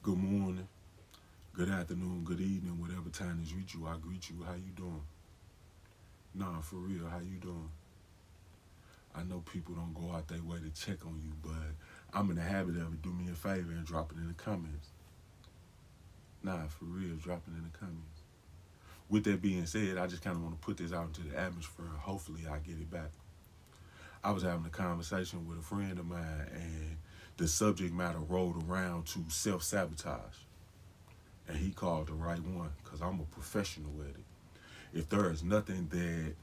Good morning, good afternoon, good evening, whatever time is reach you, I greet you. How you doing? Nah, for real, how you doing? I know people don't go out their way to check on you, but I'm in the habit of it. Do me a favor and drop it in the comments. Nah, for real, drop it in the comments. With that being said, I just kind of want to put this out into the atmosphere. Hopefully, I get it back. I was having a conversation with a friend of mine, and the subject matter rolled around to self sabotage. And he called the right one because I'm a professional at it. If there is nothing that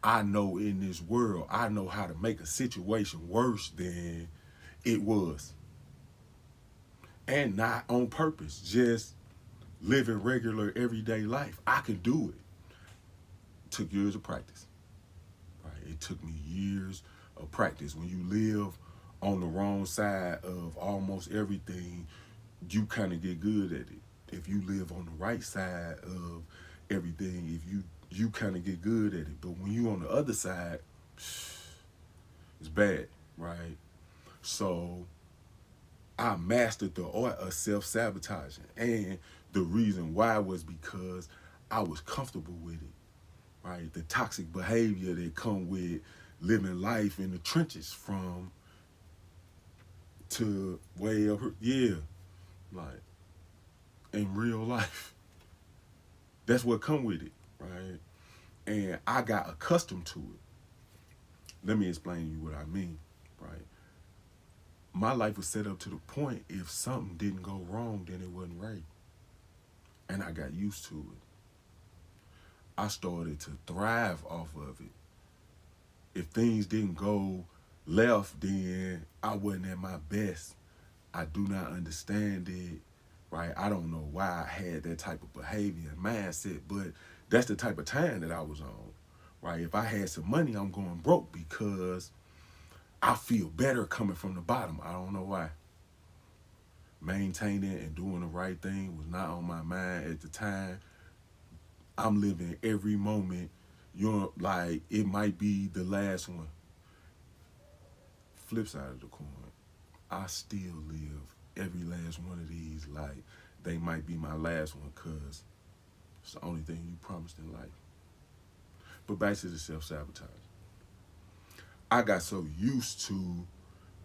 I know in this world, I know how to make a situation worse than it was. And not on purpose, just living regular everyday life. I can do it. Took years of practice. Right? It took me years of practice. When you live on the wrong side of almost everything, you kind of get good at it. If you live on the right side of everything, if you kind of get good at it. But when you on the other side, it's bad, right? So I mastered the art of self sabotaging, and the reason why was because I was comfortable with it, right? The toxic behavior that come with living life in the trenches from to way up, yeah, like in real life. That's what come with it, right? And I got accustomed to it. Let me explain to you what I mean, right? My life was set up to the point if something didn't go wrong, then it wasn't right. And I got used to it. I started to thrive off of it. If things didn't go left, then I wasn't at my best. I do not understand it, right? I don't know why I had that type of behavior and mindset, but that's the type of time that I was on, right? If I had some money, I'm going broke because I feel better coming from the bottom. I don't know why. Maintaining and doing the right thing was not on my mind at the time. I'm living every moment. You're like, it might be the last one. Flip side of the coin, I still live every last one of these like they might be my last one because it's the only thing you promised in life. But back to the self sabotage. I got so used to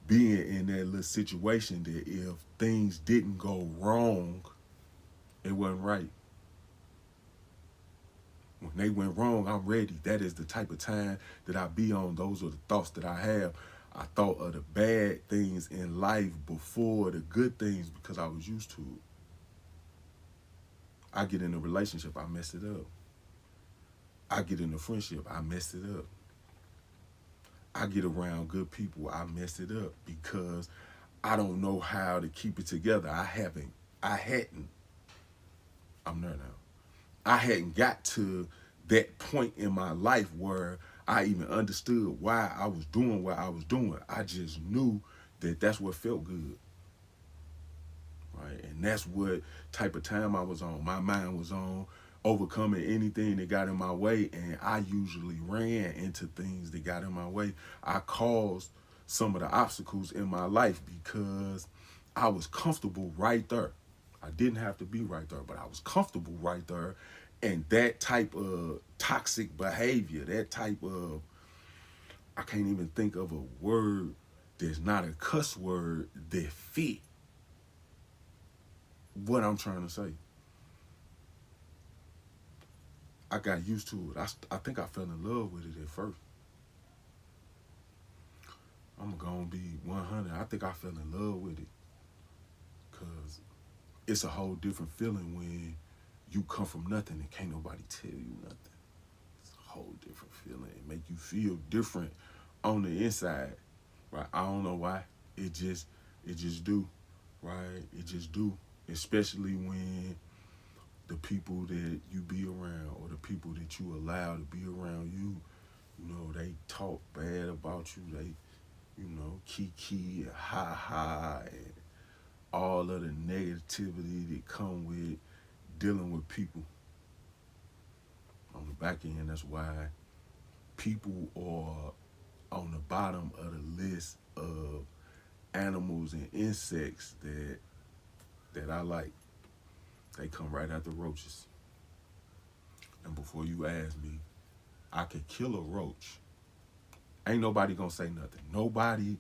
being in that little situation that if things didn't go wrong, it wasn't right. When they went wrong, I'm ready. That is the type of time that I be on. Those are the thoughts that I have. I thought of the bad things in life before the good things because I was used to it. I get in a relationship, I messed it up. I get in a friendship, I messed it up. I get around good people, I messed it up because I don't know how to keep it together. I hadn't, I'm there now. I hadn't got to that point in my life where I even understood why I was doing what I was doing. I just knew that that's what felt good, right? And that's what type of time I was on. My mind was on overcoming anything that got in my way, and I usually ran into things that got in my way. I caused some of the obstacles in my life because I was comfortable right there. I didn't have to be right there, but I was comfortable right there. And that type of toxic behavior, that type of, I can't even think of a word that's not a cuss word that fit what I'm trying to say. I got used to it. I think I fell in love with it at first. I'm gonna be 100. I think I fell in love with it because it's a whole different feeling when you come from nothing and can't nobody tell you nothing. It's a whole different feeling. It make you feel different on the inside, right? I don't know why. It just do, right? It just do. Especially when the people that you be around or the people that you allow to be around you, they talk bad about you. They, kiki and ha ha and all of the negativity that come with dealing with people on the back end. That's why people are on the bottom of the list of animals and insects that I like, they come right after roaches. And before you ask me, I could kill a roach. Ain't nobody gonna say nothing. Nobody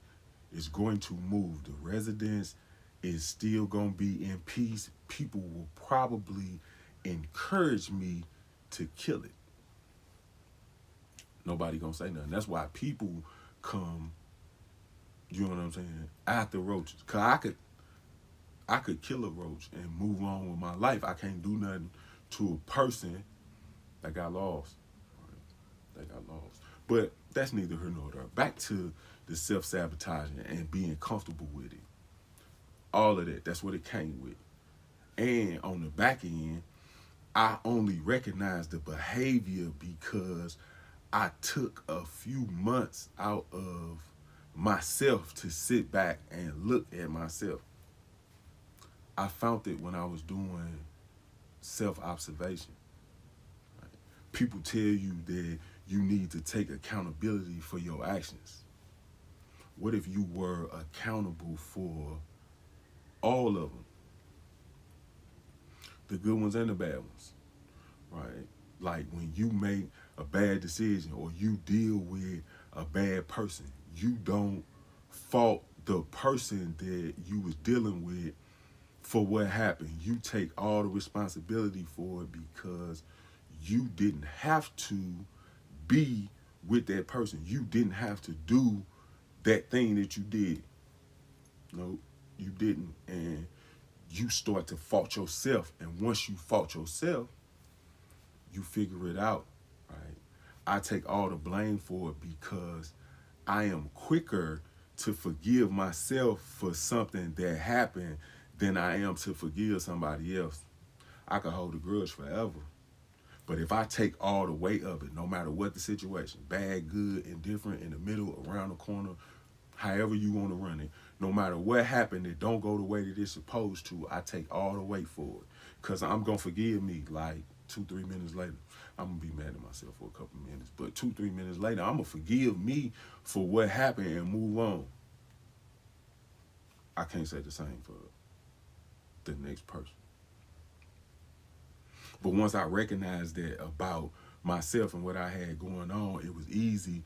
is going to move. The residence is still gonna be in peace. People will probably encourage me to kill it. Nobody gonna say nothing. That's why people come, you know what I'm saying, after roaches. Cause I could kill a roach and move on with my life. I can't do nothing to a person that got lost. Right? That got lost. But that's neither here nor there. Back to the self-sabotaging and being comfortable with it. All of that, that's what it came with. And on the back end, I only recognized the behavior because I took a few months out of myself to sit back and look at myself. I found it when I was doing self-observation. Right? People tell you that you need to take accountability for your actions. What if you were accountable for all of them? The good ones and the bad ones, right? Like when you make a bad decision or you deal with a bad person, you don't fault the person that you was dealing with for what happened. You take all the responsibility for it because you didn't have to be with that person. You didn't have to do that thing that you did. No, you didn't. And you start to fault yourself. And once you fault yourself, you figure it out, right? I take all the blame for it because I am quicker to forgive myself for something that happened than I am to forgive somebody else. I could hold a grudge forever. But if I take all the weight of it, no matter what the situation, bad, good, indifferent, in the middle, around the corner, however you want to run it, no matter what happened, it don't go the way that it's supposed to, I take all the weight for it. Because I'm going to forgive me like 2-3 minutes later. I'm going to be mad at myself for a couple minutes. But 2-3 minutes later, I'm going to forgive me for what happened and move on. I can't say the same for the next person. But once I recognized that about myself and what I had going on, it was easy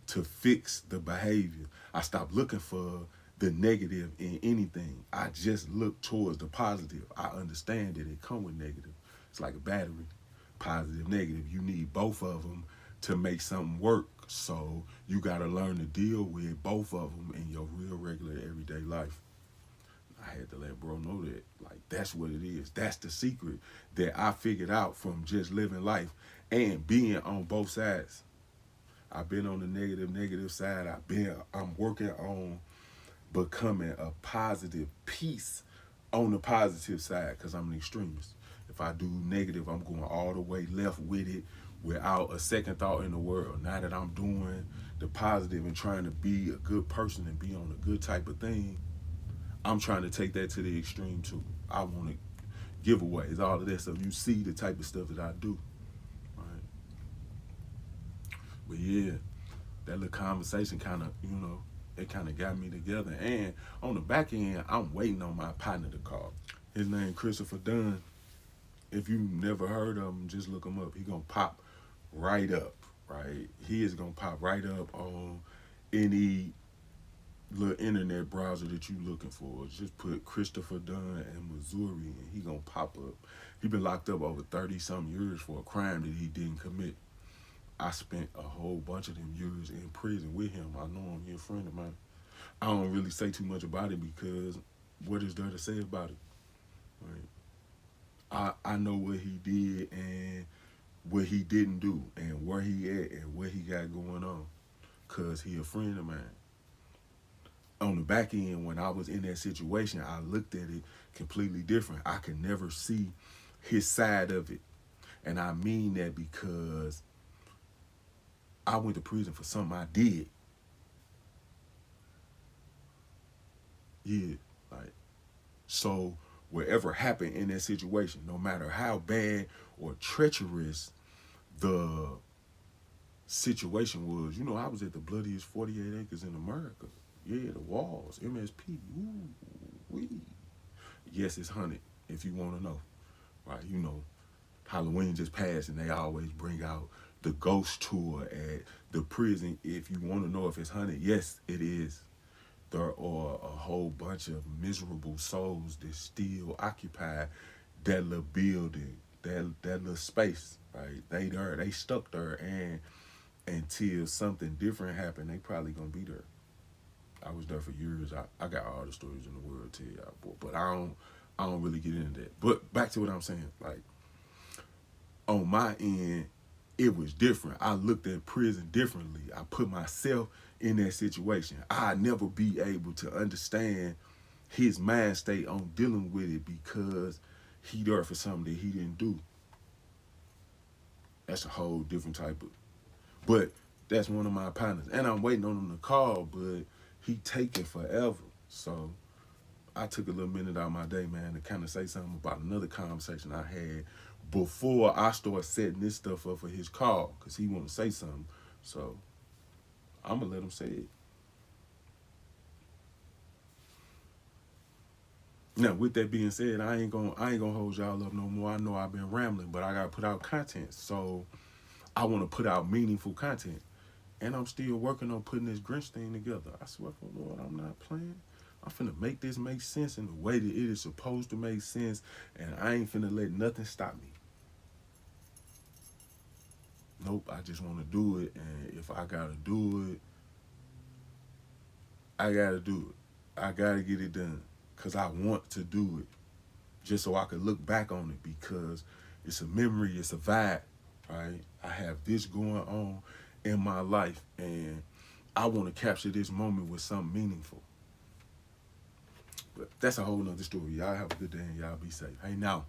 to fix the behavior. I stopped looking for the negative in anything. I just look towards the positive. I understand that it come with negative. It's like a battery, positive, negative. You need both of them to make something work. So you got to learn to deal with both of them in your real, regular, everyday life. I had to let bro know that. Like, that's what it is. That's the secret that I figured out from just living life and being on both sides. I've been on the negative side. I'm working on becoming a positive piece on the positive side because I'm an extremist. If I do negative, I'm going all the way left with it without a second thought in the world. Now that I'm doing the positive and trying to be a good person and be on a good type of thing, I'm trying to take that to the extreme too. I want to giveaways, all of that stuff. You see the type of stuff that I do, right? But yeah, that little conversation kind of, it kind of got me together. And on the back end, I'm waiting on my partner to call. His name Christopher Dunn. If you never heard of him, just look him up. He gonna pop right up, right? He is gonna pop right up on any little internet browser that you looking for. Just put Christopher Dunn and Missouri and he gonna pop up. He been locked up over 30-something years for a crime that he didn't commit. I spent a whole bunch of them years in prison with him. I know him, he's a friend of mine. I don't really say too much about it because what is there to say about it? Right? I know what he did and what he didn't do and where he at and what he got going on because he a friend of mine. On the back end, when I was in that situation, I looked at it completely different. I could never see his side of it. And I mean that because I went to prison for something I did. Yeah, like, so whatever happened in that situation, no matter how bad or treacherous the situation was, I was at the bloodiest 48 acres in America. Yeah, the walls, MSP, ooh, wee. Yes, it's haunted. If you want to know, right? You know, Halloween just passed, and they always bring out the ghost tour at the prison. If you want to know if it's haunted, yes, it is. There are a whole bunch of miserable souls that still occupy that little building, that little space, right? They stuck there, and until something different happened, they probably gonna be there. I was there for years. I got all the stories in the world to tell y'all, but I don't really get into that. But back to what I'm saying, like on my end, it was different. I looked at prison differently. I put myself in that situation. I'd never be able to understand his mind state on dealing with it because he there for something that he didn't do. That's a whole different type of. But that's one of my partners, and I'm waiting on him to call, but he taking forever. So I took a little minute out of my day, man, to kind of say something about another conversation I had before I start setting this stuff up for his call, because he want to say something. So I'm going to let him say it. Now, with that being said, I ain't gonna hold y'all up no more. I know I've been rambling, but I gotta put out content. So I want to put out meaningful content. And I'm still working on putting this Grinch thing together. I swear for the Lord, I'm not playing. I'm finna make this make sense in the way that it is supposed to make sense, and I ain't finna let nothing stop me. Nope, I just want to do it, and if I gotta do it, I gotta do it. I gotta get it done, cause I want to do it, just so I can look back on it, because it's a memory, it's a vibe, right? I have this going on in my life, and I want to capture this moment with something meaningful. But that's a whole nother story. Y'all have a good day, and y'all be safe. Hey, now.